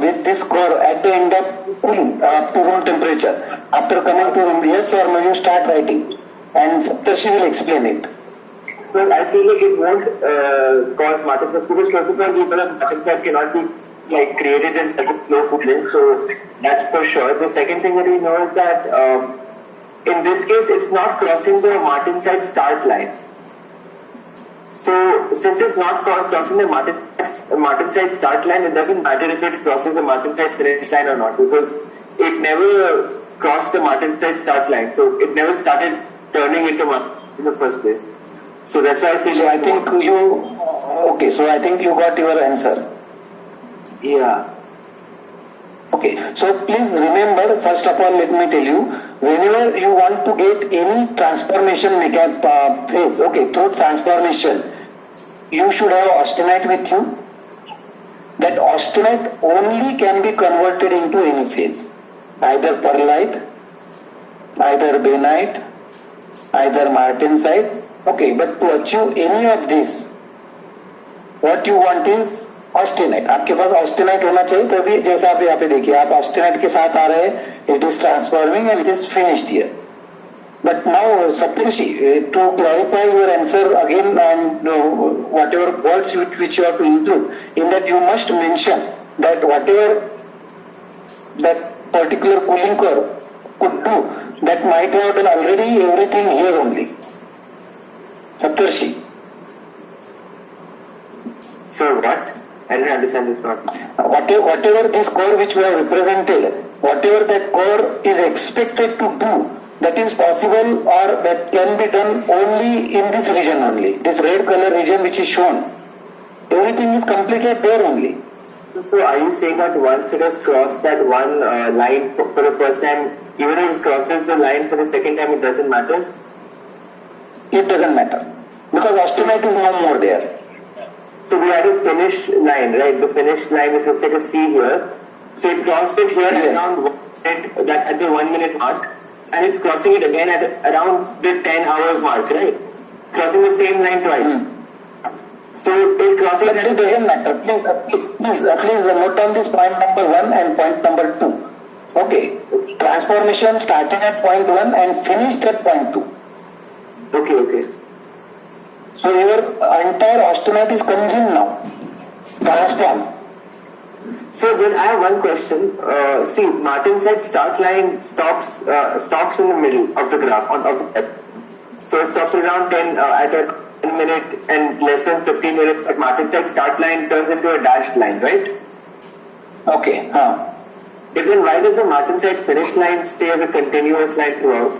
with this core at the end of cooling up to room temperature, after coming to room, yes or no, you start writing and Saptarshi will explain it. Well, I feel like it won't cause Martin because first of all, Martin cannot be like created in such a slow cooling, so that's for sure. The second thing that we know is that in this case, it's not crossing the Martensite start line. So since it's not crossing the Martensite start line, it doesn't matter if it crosses the Martensite finish line or not, because it never crossed the Martensite start line. So it never started turning into Martin in the first place. So that's why I feel. So I think so I think you got your answer. Yeah. Okay, so please remember, first of all, let me tell you, whenever you want to get any transformation phase, okay, through transformation, you should have austenite with you. That austenite only can be converted into any phase, either pearlite, either benite, either martensite. Okay, but to achieve any of this, what you want is austenite. आपके पास austenite होना चाहिए, तभी जैसे आप यहाँ पे देखिए, आप ऑस्टेनाइट के साथ आ रहे हैं, it is transforming and it is finished here. But now, Saptarshi, to clarify your answer again and whatever words which you have to include, in that you must mention that whatever that particular cooling core could do, that might have done already everything here only. Saptarshi. So what? I didn't understand this part. Whatever this core which we have represented, whatever that core is expected to do, that is possible or that can be done only in this region only. This red color region which is shown, everything is completed there only. So are you saying that once it has crossed that one line for the first time, even if it crosses the line for the second time, it doesn't matter? It doesn't matter because austenite is no more there. So we had a finish line, right? The finish line is looks like a C here. So it crossed it here at around 1 minute, at the 1 minute mark, and it's crossing it again at around the 10 hours mark, right? Crossing the same line twice. So it crossing. But it doesn't matter. Please note down this point number 1 and point number 2. Okay. Transformation starting at point 1 and finished at point 2. Okay. So your entire austenite is consumed now. Transformed. So then I have one question. See, Martensite start line stops in the middle of the graph of the step. So it stops around 10 at a 10 minute and less than 15 minutes. But Martensite start line turns into a dashed line, right? Okay. Then why does the Martensite finish line stay as a continuous line throughout?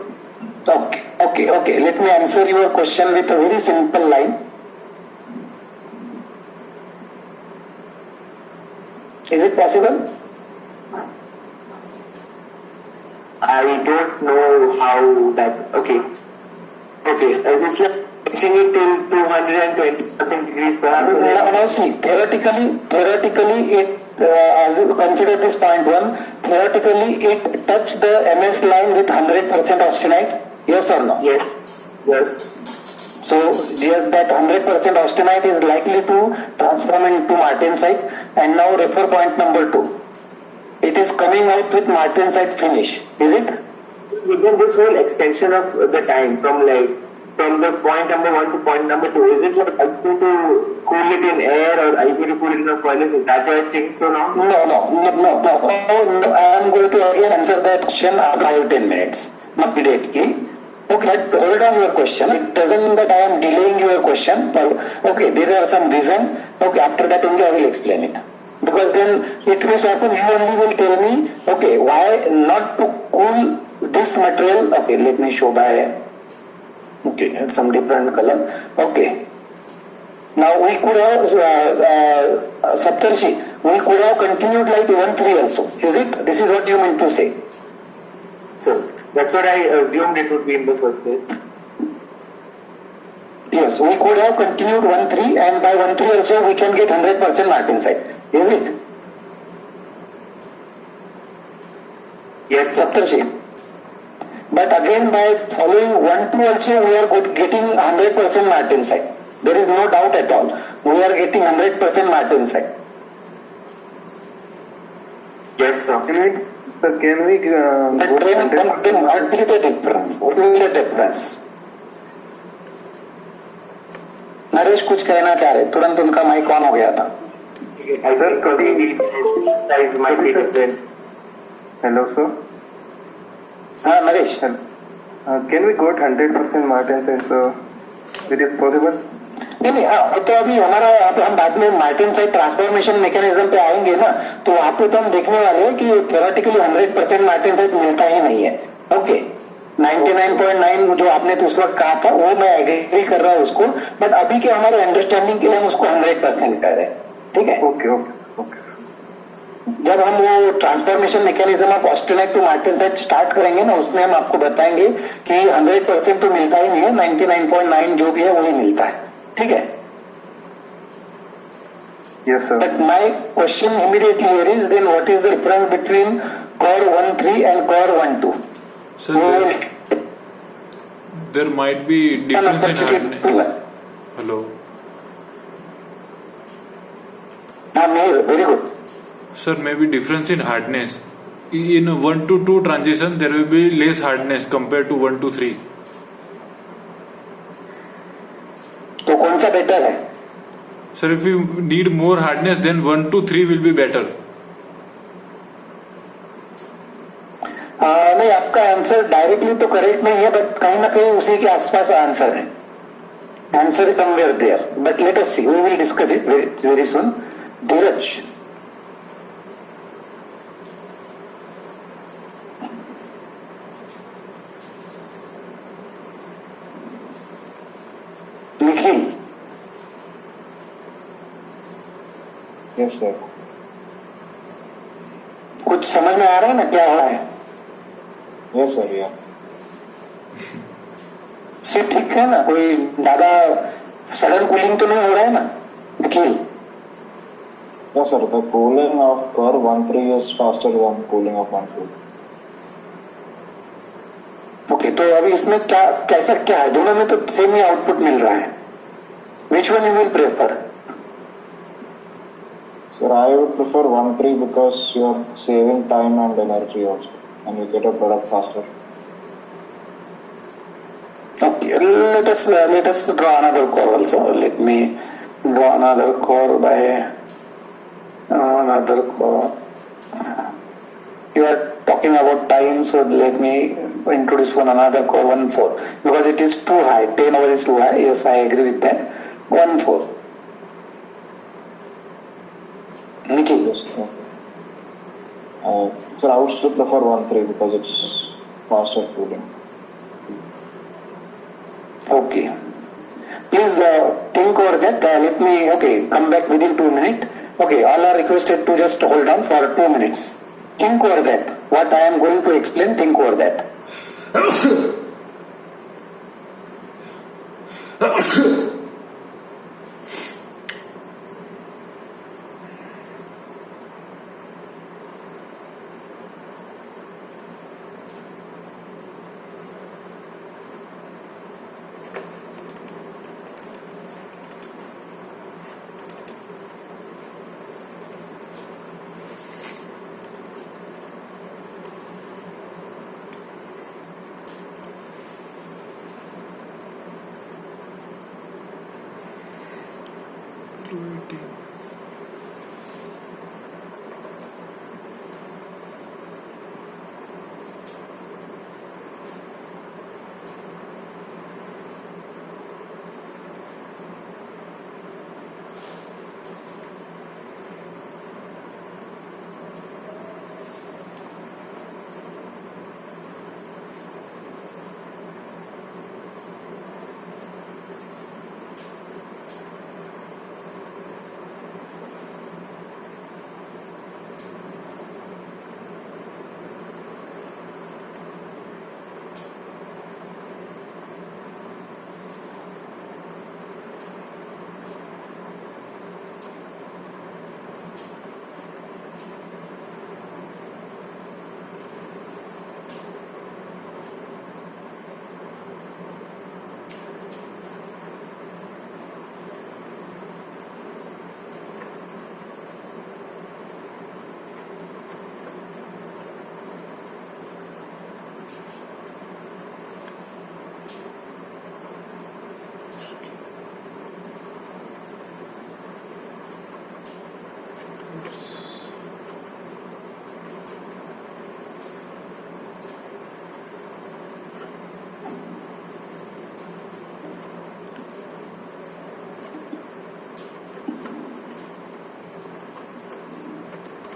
Okay. Let me answer your question with a very simple line. Is it possible? I don't know how that. Okay. It's like fixing it till 220 something degrees per hour. Now see, theoretically, it as you consider this point 1, theoretically it touched the MS line with 100% austenite. Yes or no? Yes. So that 100% austenite is likely to transform into martensite. And now refer point number 2. It is coming out with martensite finish. Is it? Within this whole extension of the time from the point number 1 to point number 2, is it like likely to cool it in air or likely to cool it in a furnace? Is that why it's taking so long? No. I am going to again answer that question after 10 minutes. Not immediately. Okay, hold on your question. It doesn't mean that I am delaying your question. Okay, there are some reasons. Okay, after that only I will explain it. Because then it will happen, you only will tell me, okay, why not to cool this material. Okay, let me show by, some different color. Okay. Now we could have, Saptarshi, we could have continued like 1-3 also. Is it? This is what you meant to say. So, that's what I assumed it would be in the first place. Yes, we could have continued 1-3 and by 1-3 also we can get 100% martensite. Is it? Yes, Saptarshi. But again by following 1-2 also we are getting 100% martensite. There is no doubt at all. We are getting 100% martensite. Yes, sir. Can we The go trend 100%? then what will be the difference? What will be the difference? Naresh कुछ कहना चाह रहे, तुरंत उनका mic on हो गया था. I think the size might be different. Hello, sir. हाँ Naresh. Can we go at 100% Martin said, sir? It is possible? नहीं नहीं, हाँ तो अभी हमारा हम बाद में मार्टिन साइड ट्रांसफॉर्मेशन मैकेनिज्म पे आएंगे ना, तो वहां पे तो हम देखने वाले हैं कि थ्योरेटिकली 100% मार्टिन साइड मिलता ही नहीं है. ओके 99.9 जो आपने तो उस वक्त कहा था वो मैं एग्री कर रहा हूँ उसको, बट अभी के हमारे अंडरस्टैंडिंग के लिए हम उसको 100% कह रहे हैं. ठीक है. ओके. जब हम वो transformation mechanism of austenite to martensite start करेंगे ना, उसमें हम आपको बताएंगे कि 100% तो मिलता ही नहीं है, 99.9 जो भी है वही मिलता है. ठीक है. Yes, sir. But my question immediately here is then what is the difference between core 1.3 and core 1.2? So there might be difference in hardness. Hello. Very good. Sir, maybe difference in hardness. In 1 to 2 transition, there will be less hardness compared to 1 to 3. तो कौन सा better है? Sir, if you need more hardness, then 1 to 3 will be better. नहीं, आपका answer directly तो correct नहीं है, but कहीं ना कहीं उसी के आसपास आंसर है. Answer is somewhere there, but let us see, we will discuss it very soon. Dheeraj. Nikhil. Yes, sir. कुछ समझ में आ रहा है ना क्या हो रहा है? Yes, sir. Yeah. से ठीक है ना, कोई ज्यादा सडन कूलिंग तो नहीं हो रहा है ना Nikhil? Yes, sir. The cooling of core 1.3 is faster than cooling of 1.2. Okay, तो अभी इसमें क्या कैसा क्या है? दोनों में तो सेम ही आउटपुट मिल रहा है. Which one you will prefer? Sir, I would prefer 1.3 because you are saving time and energy also, and you get a product faster. Okay, let us draw another core also. Let me draw another core by another core. You are talking about time, so let me introduce another core 1.4 because it is too high. 10 hours is too high. Yes, I agree with that. 1.4. Nikhil. Yes, okay. Sir, I would still prefer 1.3 because it's faster cooling. Okay. Please think over that. Let me, come back within 2 minutes. Okay, all are requested to just hold on for 2 minutes. Think over that. What I am going to explain, think over that.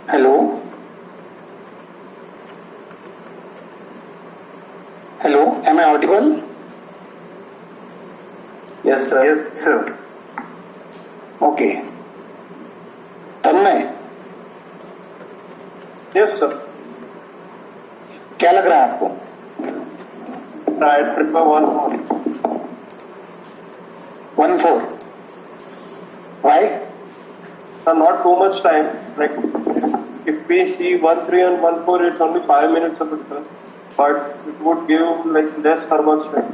Hello? Hello, am I audible? Yes, sir. Yes, sir. Okay. Tanmay, Yes, sir. क्या लग रहा है आपको? I prefer 1 1-4. Why? Not too much time. Like, if we see 1-3 and 1-4, it's only 5 minutes of difference. But it would give like less thermal stress.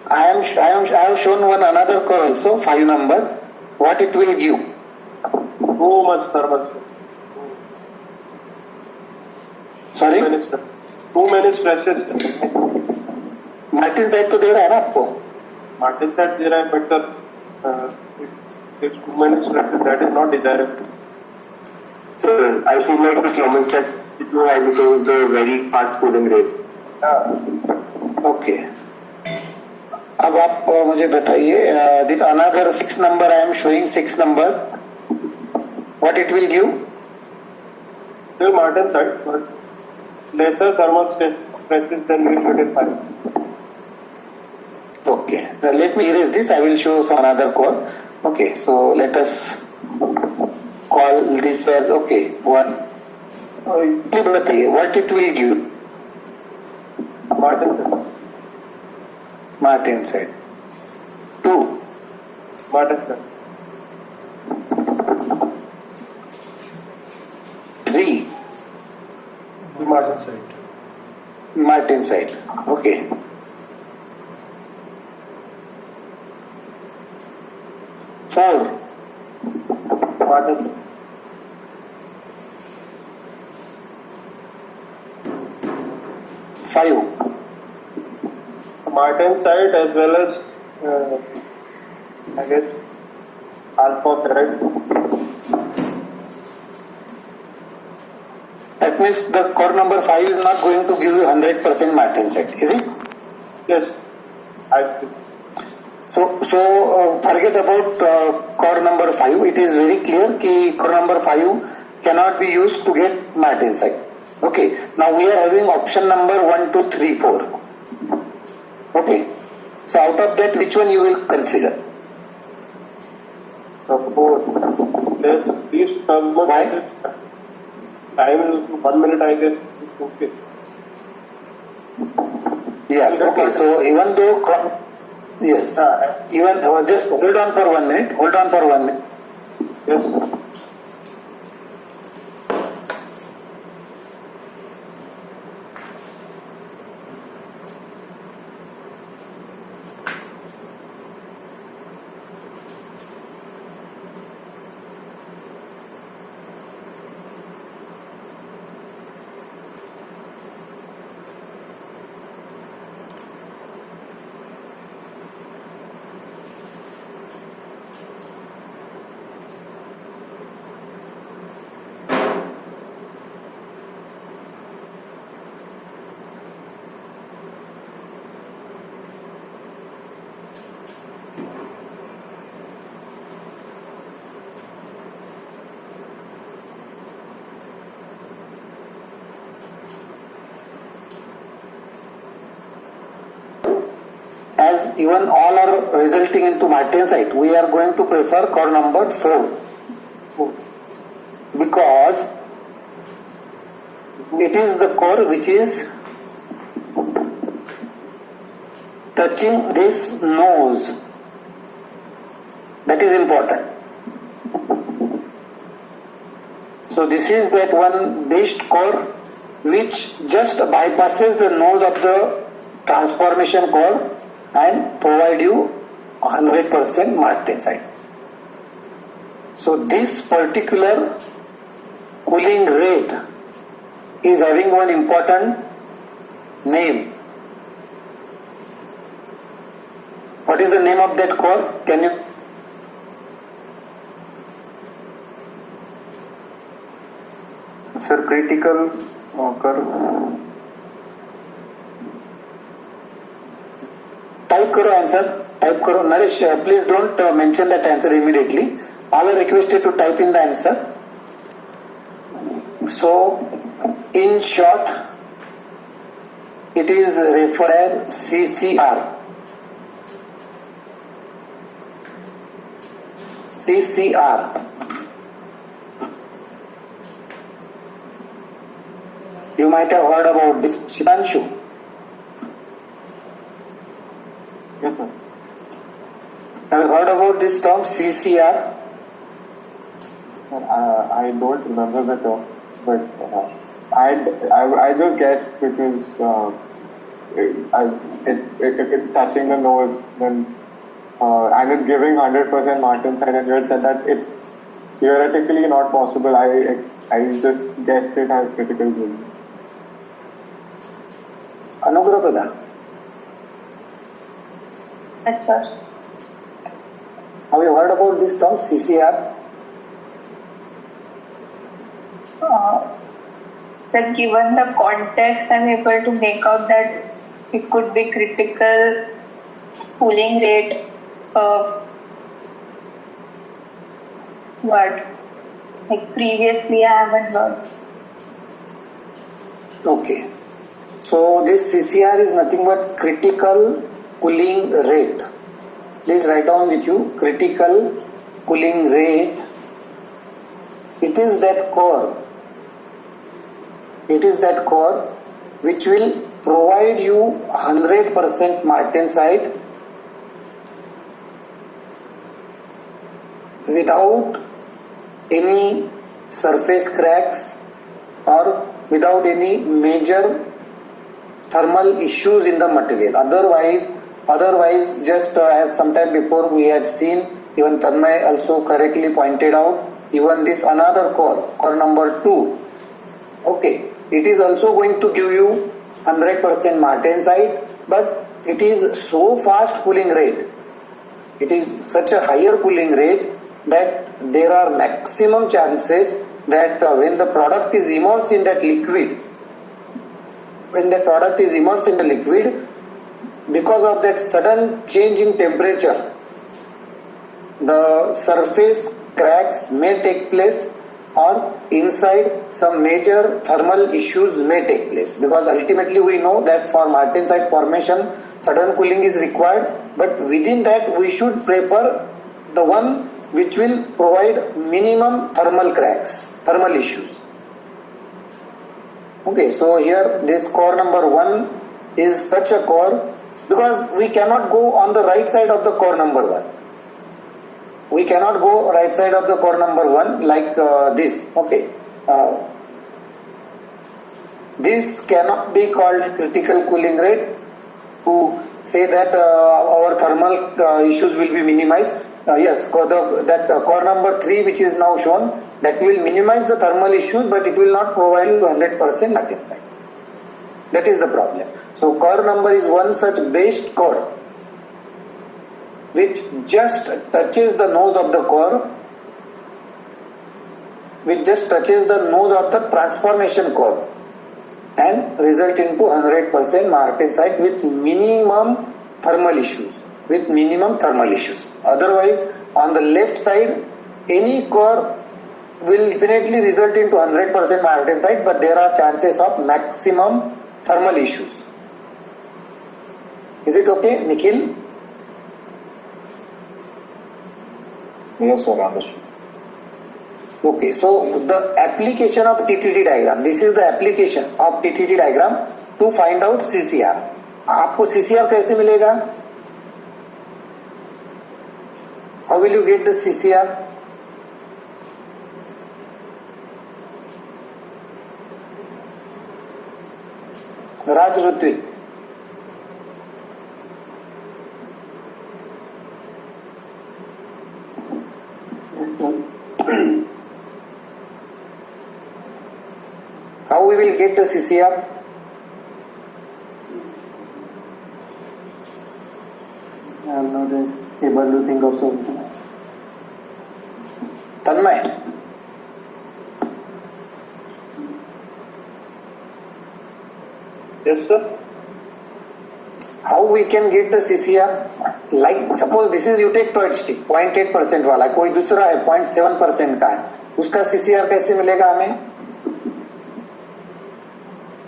I have shown one another core also, 5 number. What it will give? Too much thermal stress. Sorry? Too many stresses. Martin side तो दे रहा है ना आपको? Martin said there are better. It's too many stresses. That is not desirable. So I feel like the common set is too high because of the very fast cooling rate. Okay. अब आप मुझे बताइए, this another 6 number I am showing 6 number. What it will give? Still Martin said, but lesser thermal stresses than usual in 5. Okay. Now let me erase this. I will show some another core. Okay. So let us call this as okay 1. Please बताइए what it will give? Martin said. Martin said 2. Martin said. 3. Martin said. Martin said. Okay. 4. Martin said. 5. Martin side as well as I guess alpha correct. That means the core number 5 is not going to give you 100% Martin set, is it? Yes, I see. So forget about core number 5. It is very clear कि core number 5 cannot be used to get Martin set. Okay. Now we are having option number 1, 2, 3, 4. Okay. So out of that, which one you will consider? Suppose there's these thermal Why? time is 1 minute I guess. It's okay. Yes. Okay. So even though yes, even just hold on for 1 minute. Hold on for 1 minute. Yes. As even all are resulting into martensite, we are going to prefer core number 4 because it is the core which is touching this nose. That is important. So this is that one best core which just bypasses the nose of the transformation core and provide you 100% martensite. So this particular cooling rate is having one important name. What is the name of that core? Can you? Sir, critical curve. Type करो answer. Type करो. Naresh, please don't mention that answer immediately. all are requested to type in the answer. So, in short, it is referred as CCR. CCR. You might have heard about this, Shivanshu. Yes, sir. Have you heard about this term CCR? I don't remember the term, but I just guessed because if it's touching the nose, then and it's giving 100% Martensite, and you had said that it's theoretically not possible. I just guessed it as critical cooling. Anugrah Prada, Yes, sir. have you heard about this term CCR? Sir, given the context, I'm able to make out that it could be critical cooling rate. What? Like previously, I haven't heard. Okay. So this CCR is nothing but critical cooling rate. Please write down with you, critical cooling rate. It is that core. It is that core which will provide you 100% Martensite without any surface cracks or without any major thermal issues in the material. Otherwise, just as sometime before we had seen, even Tanmay also correctly pointed out, even this another core number 2, okay, it is also going to give you 100% Martensite, but it is so fast cooling rate, it is such a higher cooling rate that there are maximum chances that when the product is immersed in that liquid, because of that sudden change in temperature, the surface cracks may take place or inside some major thermal issues may take place, because ultimately we know that for Martensite formation sudden cooling is required, but within that we should prefer the one which will provide minimum thermal cracks, thermal issues. Okay, so here this core number 1 is such a core, because we cannot go on the right side of the core number 1. We cannot go right side of the core number 1 like this. Okay, this cannot be called critical cooling rate to say that our thermal issues will be minimized. Yes, that core number 3 which is now shown, that will minimize the thermal issues, but it will not provide you 100% Martensite. That is the problem. So core number is one such based core which just touches the nose of the core, which just touches the nose of the transformation core and result into 100% Martensite with minimum thermal issues. Otherwise, on the left side, any core will definitely result into 100% Martensite, but there are chances of maximum thermal issues. Is it okay, Nikhil? Yes, sir, understood. Okay, so the application of TTT diagram, this is the application of TTT diagram to find out CCR. आपको CCR कैसे मिलेगा? How will you get the CCR? Raj Rutvik. How we will get the CCR? I am not able to think of something. Tanmay. Yes, sir. How we can get the CCR? Like suppose this is you take toyed stick 0.8% वाला, कोई दूसरा है 0.7% का है, उसका CCR कैसे मिलेगा हमें?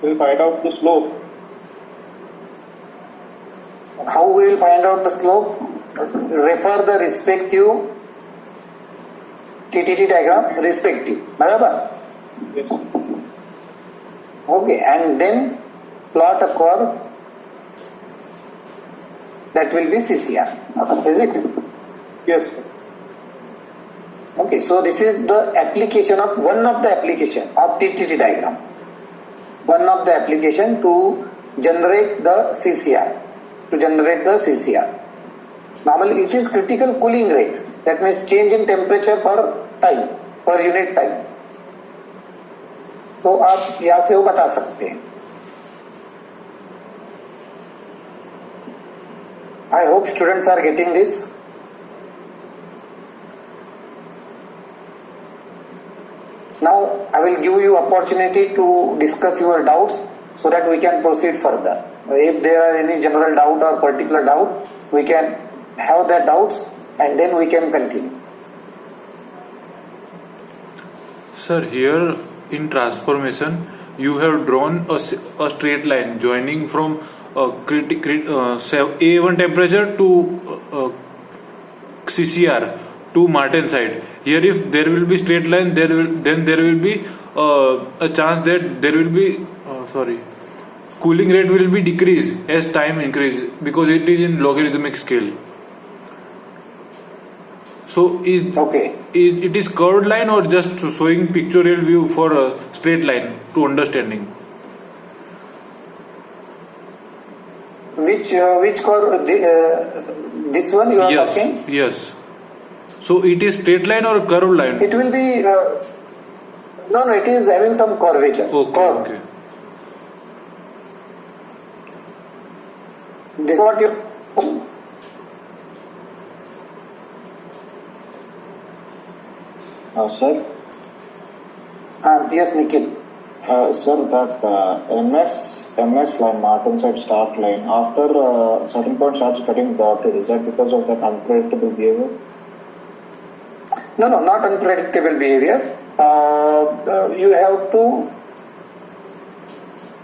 We'll find out the slope. How we will find out the slope? Refer the respective TTT diagram, respective, बराबर? Yes. Okay, and then plot a curve that will be CCR, is it? Yes, sir. Okay, so this is the application of one of the application of TTT diagram. One of the application to generate the CCR. Normally it is critical cooling rate. That means change in temperature per time, per unit time. तो आप यहाँ से वो बता सकते हैं. I hope students are getting this. Now I will give you opportunity to discuss your doubts so that we can proceed further. If there are any general doubt or particular doubt, we can have the doubts and then we can continue. Sir, here in transformation, you have drawn a straight line joining from A1 temperature to CCR to Martensite. Here, if there will be straight line, there will be a chance that there will be cooling rate will be decreased as time increases because it is in logarithmic scale. So it is curved line or just showing pictorial view for a straight line to understanding? Which curve? This one you are talking? Yes. So it is straight line or curved line? It will be no, it is having some curvature. Okay. This is what you. Sir? Yes, Nikhil. Sir, that MS line, Martensite start line, after certain point starts getting dotted. Is that because of that unpredictable behavior? No, not unpredictable behavior. You have to.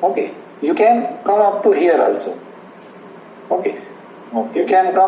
Okay, you can come up to here also. Okay. You can come